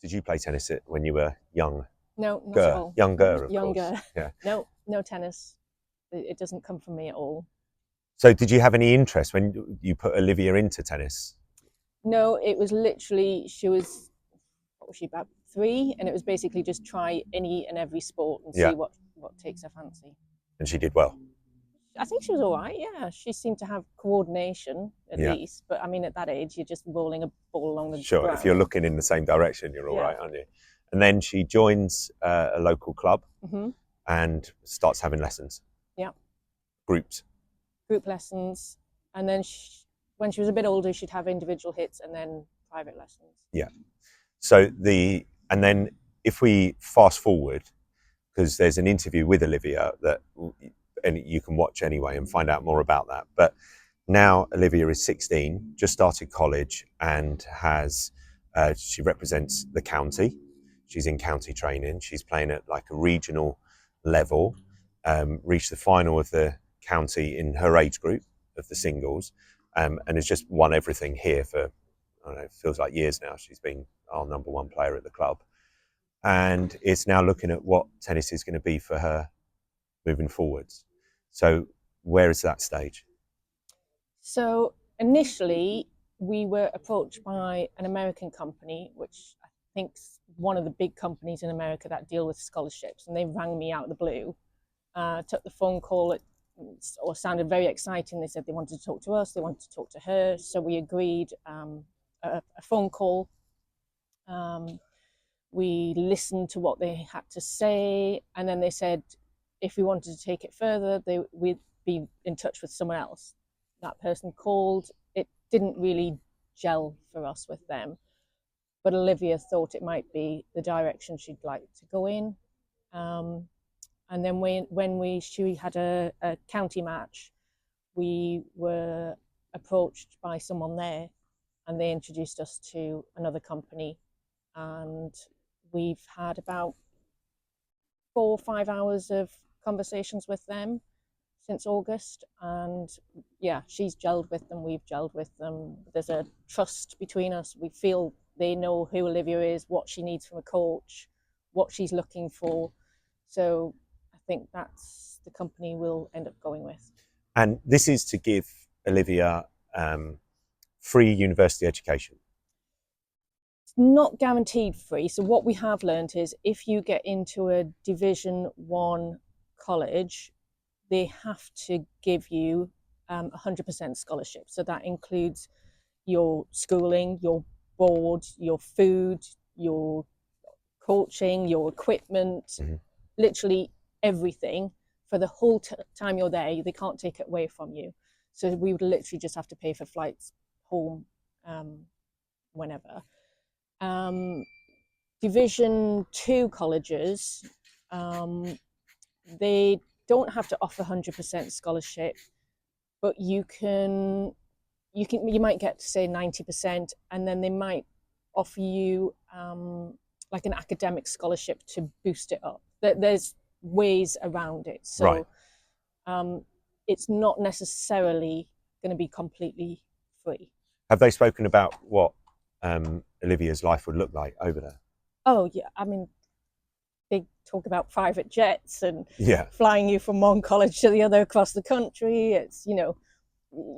Did you play tennis when you were young? No, not at all. Younger, of course. Younger. Yeah. No, no tennis. It doesn't come from me at all. So did you have any interest when you put Olivia into tennis? No, it was literally, what was she, about 3? And it was basically just try any and every sport and Yeah. see what takes her fancy. And she did well. I think she was all right, yeah. She seemed to have coordination at least. But I mean, at that age, you're just rolling a ball along the Sure, ground. if you're looking in the same direction, you're all right, aren't you? And then she joins a local club and starts having lessons. Yeah. Group lessons. And then when she was a bit older, she'd have individual hits and then private lessons. Yeah. So and then if we fast forward, because there's an interview with Olivia and you can watch anyway and find out more about that. But now Olivia is 16, just started college, and she represents the county. She's in county training. She's playing at like a regional level, reached the final of the county in her age group of the singles, and has just won everything here for, I don't know, it feels like years now. She's been our number 1 player at the club. And it's now looking at what tennis is going to be for her moving forwards. So where is that stage? So initially, we were approached by an American company, which I think's one of the big companies in America that deal with scholarships, and they rang me out of the blue. Took the phone call, sounded very exciting. They said they wanted to talk to us, they wanted to talk to her, so we agreed a phone call. We listened to what they had to say, and then they said if we wanted to take it further, we'd be in touch with someone else. That person called. It didn't really gel for us with them, but Olivia thought it might be the direction she'd like to go in. And then when she had a county match, we were approached by someone there, and they introduced us to another company, and we've had about 4 or 5 hours of conversations with them since August, and yeah, she's gelled with them, we've gelled with them. There's a trust between us. We feel they know who Olivia is, what she needs from a coach, what she's looking for. So I think that's the company we'll end up going with. And this is to give Olivia free university education. It's not guaranteed free. So what we have learned is if you get into a Division 1 college, they have to give you 100% scholarship. So that includes your schooling, your board, your food, your coaching, your equipment, literally everything for the whole time you're there. They can't take it away from you. So we would literally just have to pay for flights home whenever. Division 2 colleges, they don't have to offer 100% scholarship, but you might get to say 90%, and then they might offer you like an academic scholarship to boost it up. There's ways around it, so it's not necessarily going to be completely free. Have they spoken about what Olivia's life would look like over there? Oh yeah, I mean, they talk about private jets and flying you from one college to the other across the country. It's,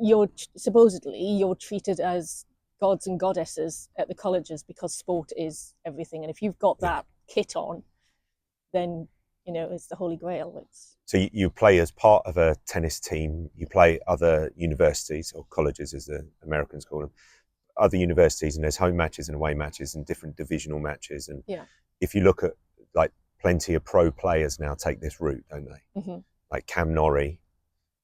you're treated as gods and goddesses at the colleges because sport is everything. And if you've got that kit on, then, it's the Holy Grail. So you play as part of a tennis team, you play other universities or colleges as the Americans call them, other universities, and there's home matches and away matches and different divisional matches. And if you look at, like, plenty of pro players now take this route, don't they? Like Cam Norrie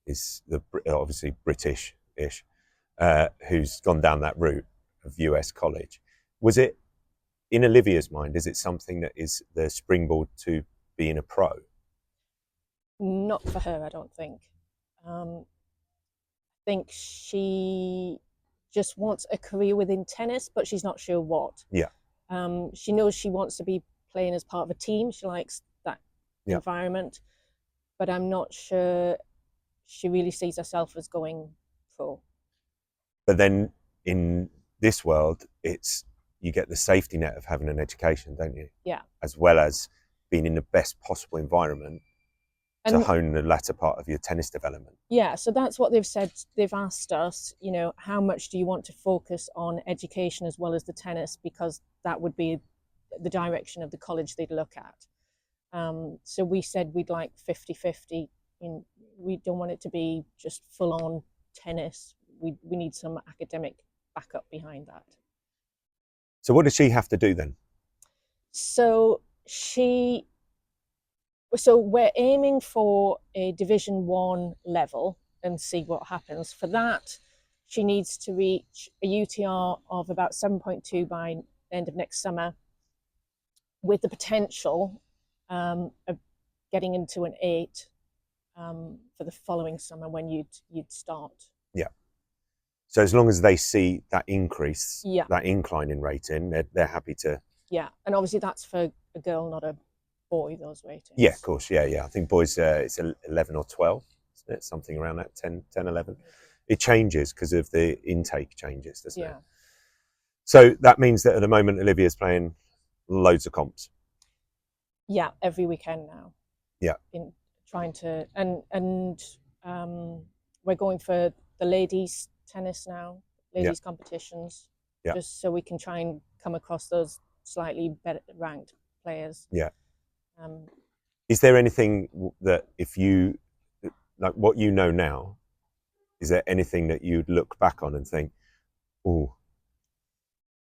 is obviously British-ish, who's gone down that route of US college. Was it, in Olivia's mind, is it something that is the springboard to being a pro? Not for her, I don't think. I think she just wants a career within tennis, but she's not sure what. She knows she wants to be playing as part of a team. She likes that environment, but I'm not sure she really sees herself as going pro. But then in this world, it's you get the safety net of having an education, don't you? Yeah. As well as being in the best possible environment to hone the latter part of your tennis development. Yeah, so that's what they've said. They've asked us, you know, how much do you want to focus on education as well as the tennis, because that would be the direction of the college they'd look at. So we said we'd like 50-50. We don't want it to be just full on tennis. We need some academic backup behind that. So what does she have to do then? So we're aiming for a Division 1 level and see what happens. For that, she needs to reach a UTR of about 7.2 by the end of next summer, with the potential of getting into an 8 for the following summer when you'd start. Yeah. So as long as they see that increase, yeah, that incline in rating, they're happy to. Yeah, and obviously that's for a girl, not a boy, those ratings. Yeah, of course. Yeah. I think boys, it's 11 or 12, isn't it? Something around that, 10, 11. It changes because of the intake changes, doesn't it? So that means that at the moment, Olivia's playing loads of comps. Yeah, every weekend now. Yeah. In trying to, and we're going for the ladies tennis now, ladies competitions, just so we can try and come across those slightly better ranked players. Yeah. Is there anything that, if you, like what you know now, is there anything that you'd look back on and think, oh,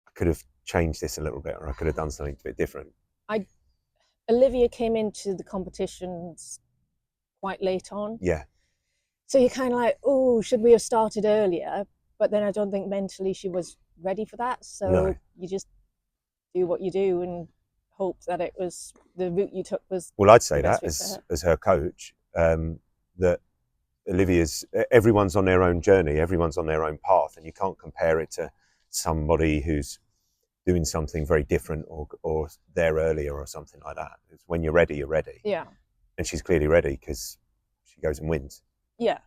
I could have changed this a little bit, or I could have done something a bit different? Olivia came into the competitions quite late on. Yeah. So you're kind of like, oh, should we have started earlier? But then I don't think mentally she was ready for that. So you just do what you do and hope that it was the route you took was. Well, I'd say that as her coach, that everyone's on their own journey, everyone's on their own path, and you can't compare it to somebody who's doing something very different or there earlier or something like that. It's when you're ready, you're ready. Yeah. And she's clearly ready because she goes and wins. Yeah.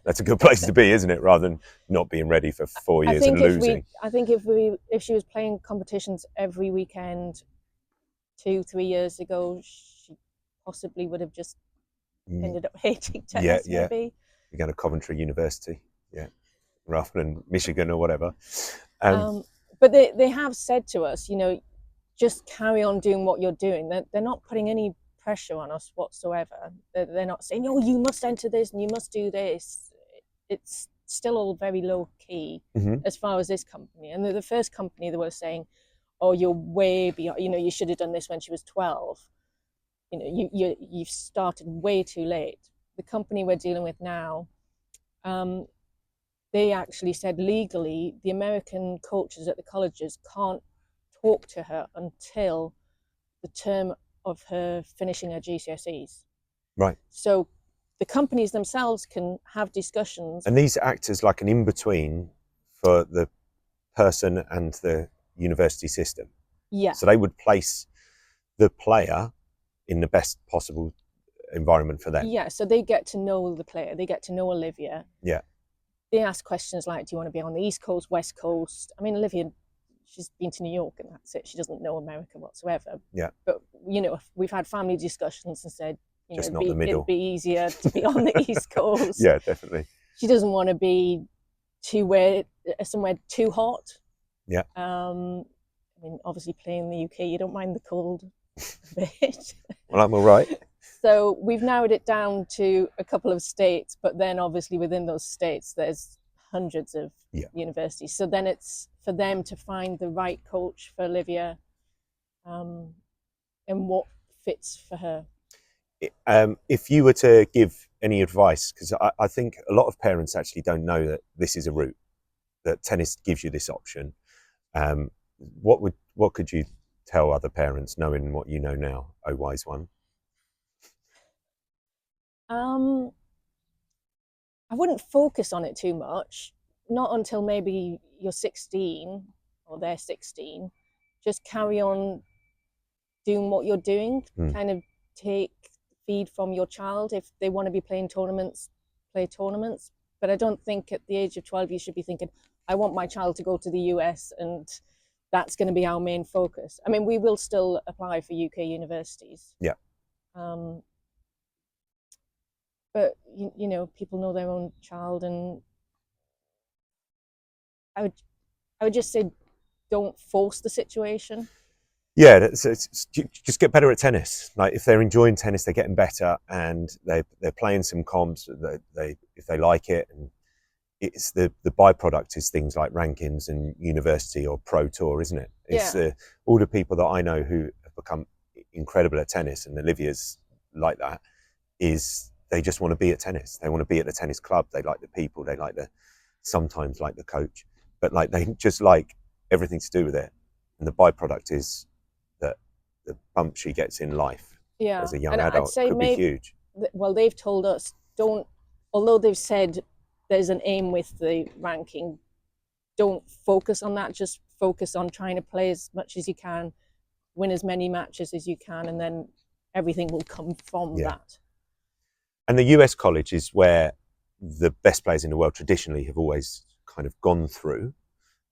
That's a good place to be, isn't it? Rather than not being ready for 4 years and losing. I think if she was playing competitions every weekend 2-3 years ago, she possibly would have just ended up hating tennis. Maybe. You're going to Coventry University, rather than Michigan or whatever. But they have said to us, you know, just carry on doing what you're doing. They're not putting any pressure on us whatsoever. They're not saying, oh, you must enter this and you must do this. It's still all very low key as far as this company. And the first company, they were saying, oh, you're way beyond, you know, you should have done this when she was 12. You know, you've started way too late. The company we're dealing with now, they actually said legally the American coaches at the colleges can't talk to her until the term of her finishing her GCSEs. Right. So the companies themselves can have discussions. And these act as like an in-between for the person and the university system. Yeah. So they would place the player in the best possible environment for them. Yeah, so they get to know the player. They get to know Olivia. Yeah. They ask questions like, do you want to be on the East Coast, West Coast? I mean, Olivia, she's been to New York and that's it. She doesn't know America whatsoever. Yeah. But, you know, we've had family discussions and said, you just know, not the middle. It'd be easier to be on the East Coast. Yeah, definitely. She doesn't want to be somewhere too hot. Yeah. I mean, obviously playing in the UK, you don't mind the cold a bit. Well, I'm all right. So we've narrowed it down to a couple of states, but then obviously within those states, there's hundreds of universities. So then it's for them to find the right coach for Olivia and what fits for her. If you were to give any advice, because I think a lot of parents actually don't know that this is a route, that tennis gives you this option. What could you tell other parents, knowing what you know now, oh wise one? I wouldn't focus on it too much, not until maybe you're 16 or they're 16. Just carry on doing what you're doing, kind of take feed from your child. If they want to be playing tournaments, play tournaments. But I don't think at the age of 12 you should be thinking, I want my child to go to the US and that's going to be our main focus. I mean, we will still apply for UK universities. Yeah. But you know, people know their own child, and I would just say, don't force the situation. Yeah, just get better at tennis. Like if they're enjoying tennis, they're getting better, and they're playing some comps. They if they like it, and it's the byproduct is things like rankings and university or pro tour, isn't it? It's all the people that I know who have become incredible at tennis, and Olivia's like that. Is they just want to be at tennis. They want to be at the tennis club. They like the people. They like sometimes like the coach, but like they just like everything to do with it. And the byproduct is that the bump she gets in life as a young adult could be huge. Well, they've told us although they've said there's an aim with the ranking, don't focus on that. Just focus on trying to play as much as you can, win as many matches as you can, and then everything will come from that. And the US college is where the best players in the world traditionally have always kind of gone through.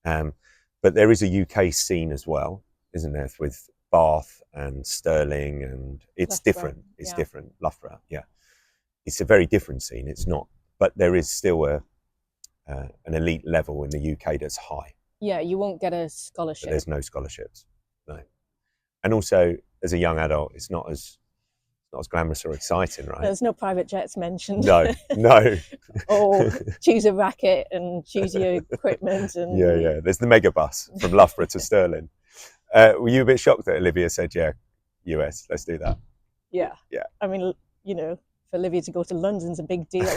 But there is a UK scene as well, isn't there, with Bath and Stirling, and it's Loughborough. Different. It's different. Loughborough, yeah. It's a very different scene. It's not, but there is still an elite level in the UK that's high. Yeah, you won't get a scholarship. But there's no scholarships, no. And also, as a young adult, it's not as glamorous or exciting, right? There's no private jets mentioned. No. Or choose a racket and choose your equipment. And yeah. There's the mega bus from Loughborough to Stirling. Were you a bit shocked that Olivia said, "Yeah, US, let's do that"? Yeah. I mean, you know, for Olivia to go to London's a big deal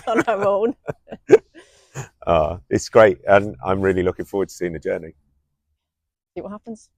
on her own. It's great, and I'm really looking forward to seeing the journey. See what happens.